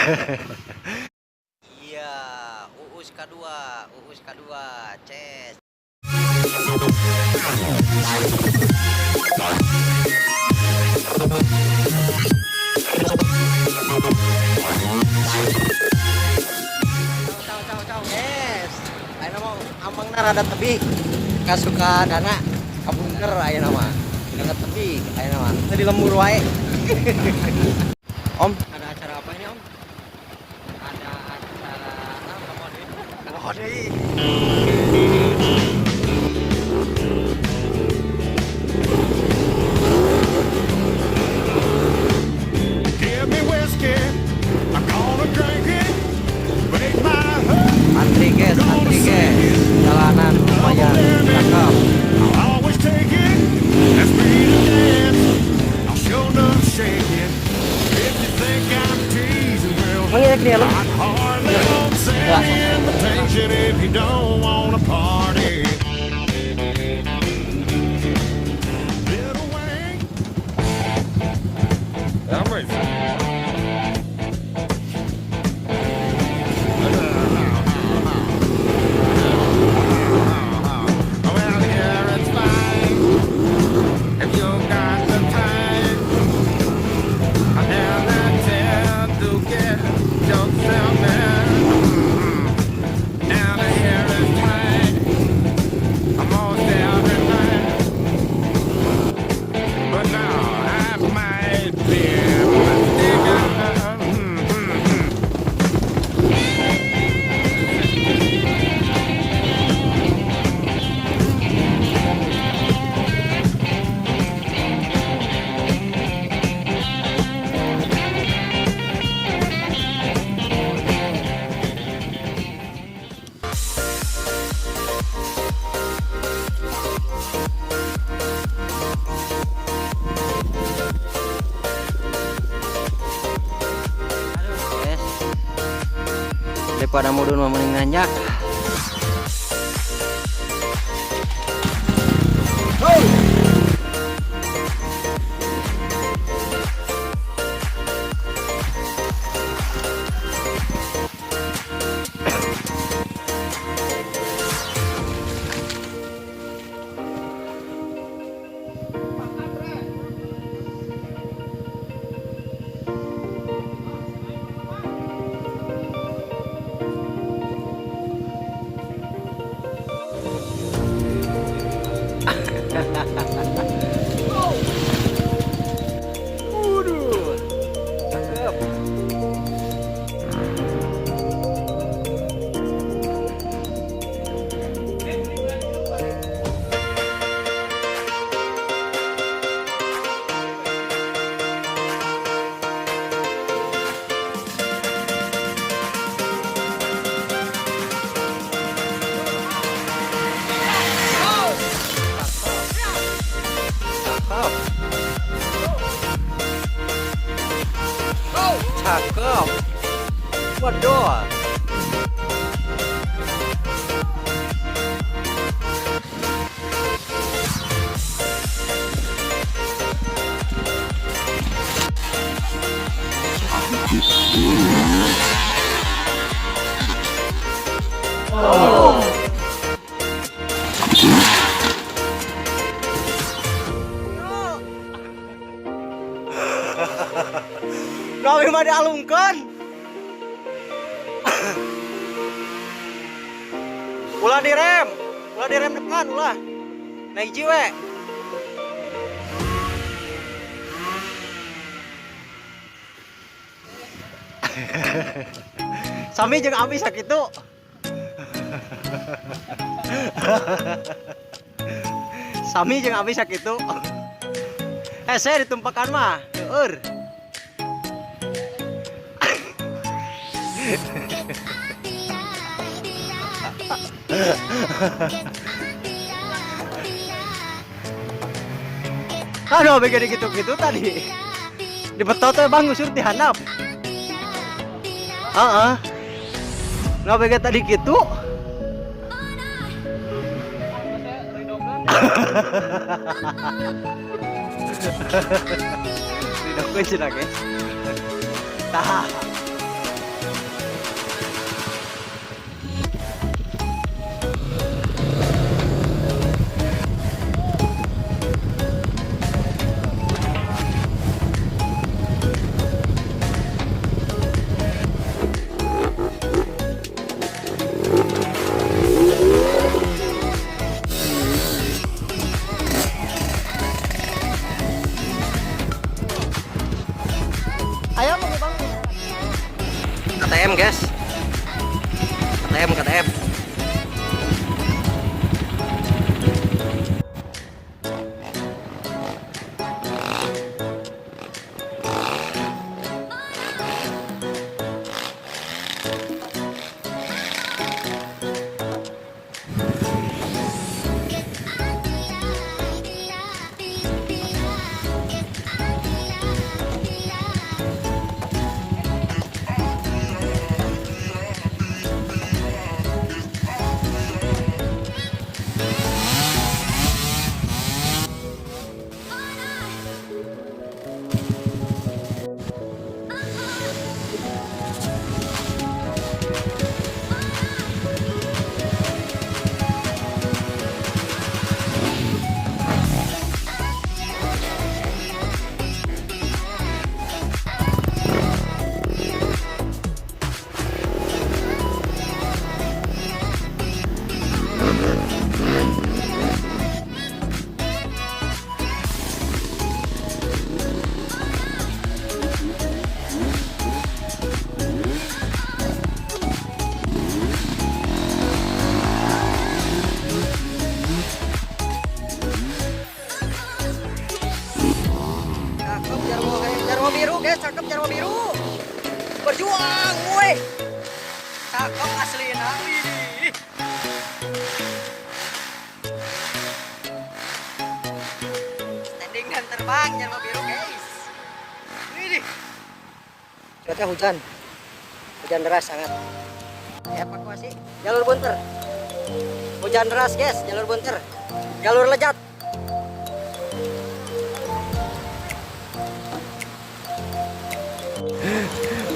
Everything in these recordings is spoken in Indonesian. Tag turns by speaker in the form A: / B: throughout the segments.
A: Iya, uus kedua, Ces. Ciao, yes. Ayo nama amang rada tebih. Kasuka dana ka Bunter ayo nama. Dana tebih ayo nama. Tadi lembur wae. Om, ada acara apa ini, Om? Ada acara mode.
B: Give me whiskey, I'm gonna drink it. Break my heart.
A: Antri guys. Jalanan lumayan cakep.
B: I'll always take it. Let's be the dance. I'll show enough shake it. If you think I'm teasing, well,
A: Mengirik dia lu.
B: I'd hardly send the invitation if you don't wanna party. Little Wayne. I'm ready. Well, here it's fine. If you got the time, I never tend to get yourself in. And here it's fine. Almost every night. But now I might be mistaken.
A: Guys. Daripada mudun mah mending nanjak. Waduh, cakep. Cakep. Waduh. Oh. Kami mah dialungkan. Ulah direm depan ulah. Naik jiwe. Sami jeung Abi sakitu. Sami jeung Abi sakitu. Saya ditumpakan mah, heueur. Aduh, begini gitu-gitu tadi. Di betot teh Bang ngusur di handap. Nggak begini tadi gitu. Tidak gue sudah guys. Tah. Cakep jarwo biru guys, cakep jarwo biru. Berjuang, woi. Cakep asli nabi. Standing dan terbang jarwo biru guys. Ini. Cuaca hujan. Hujan deras sangat. Evakuasi jalur Bunter. Hujan deras guys, jalur Bunter. Jalur lejat.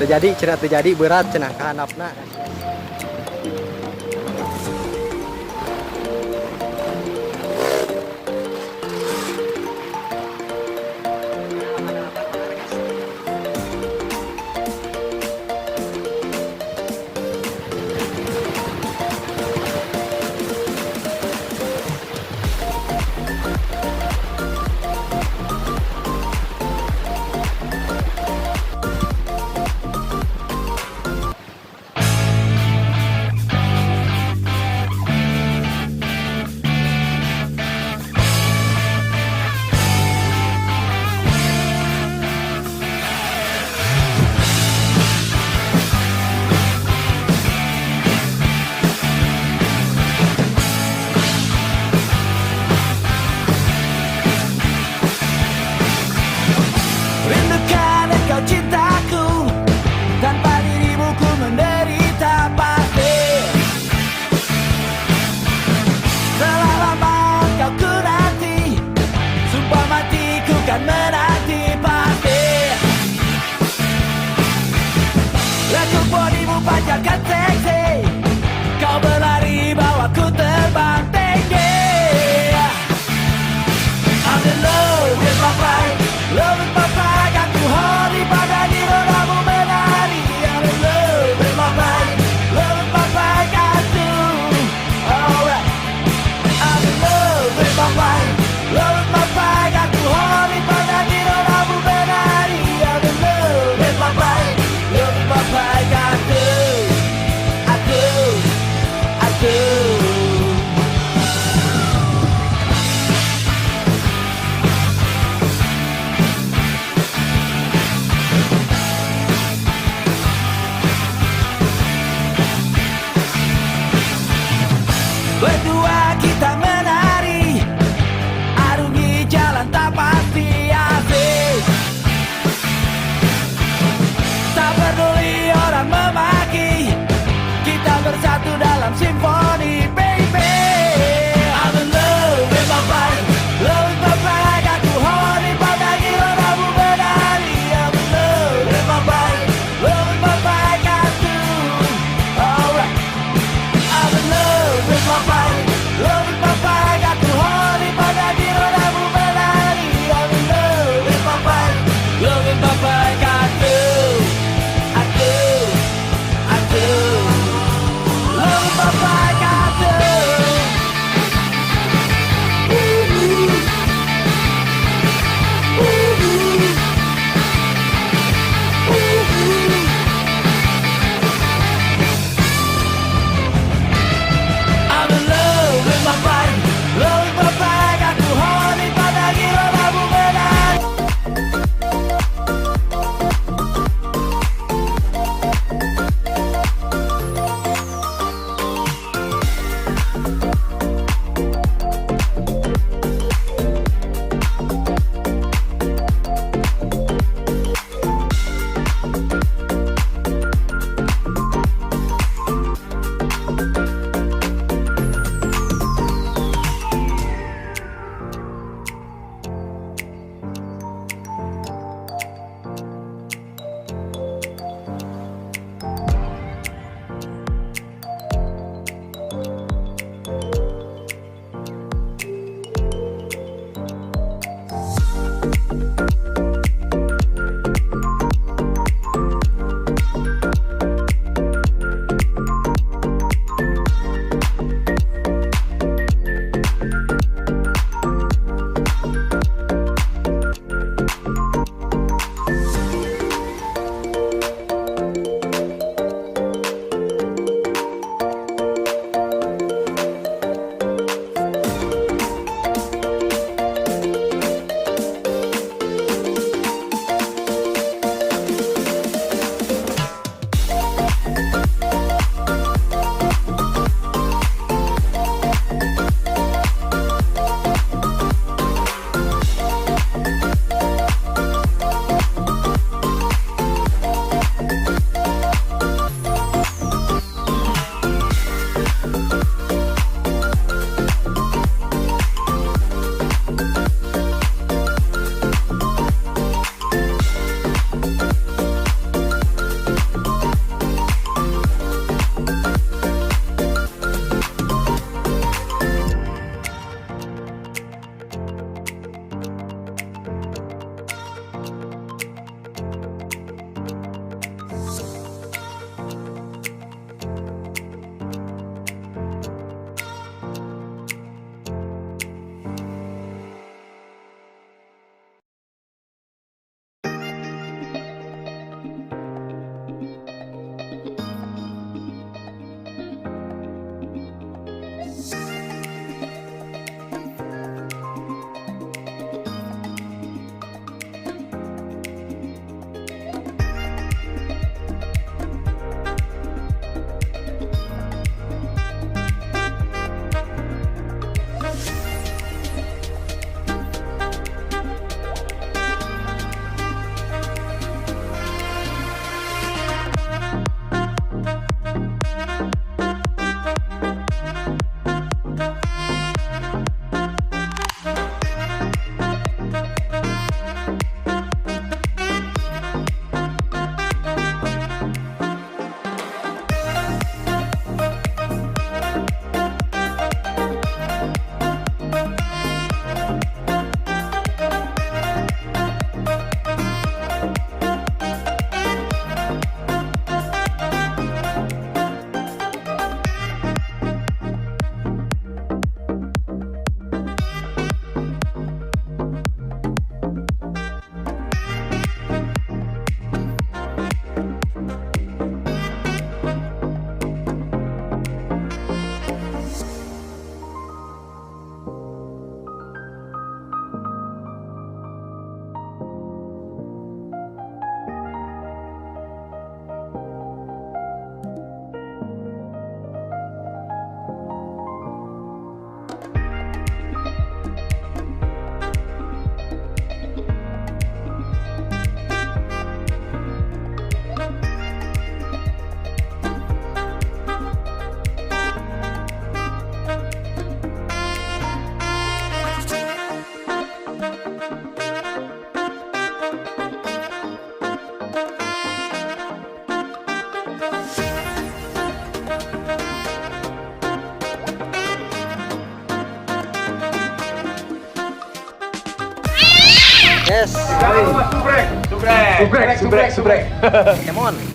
A: terjadi berat cenah ka handapna. Yes.
C: Subrek.
A: Emon.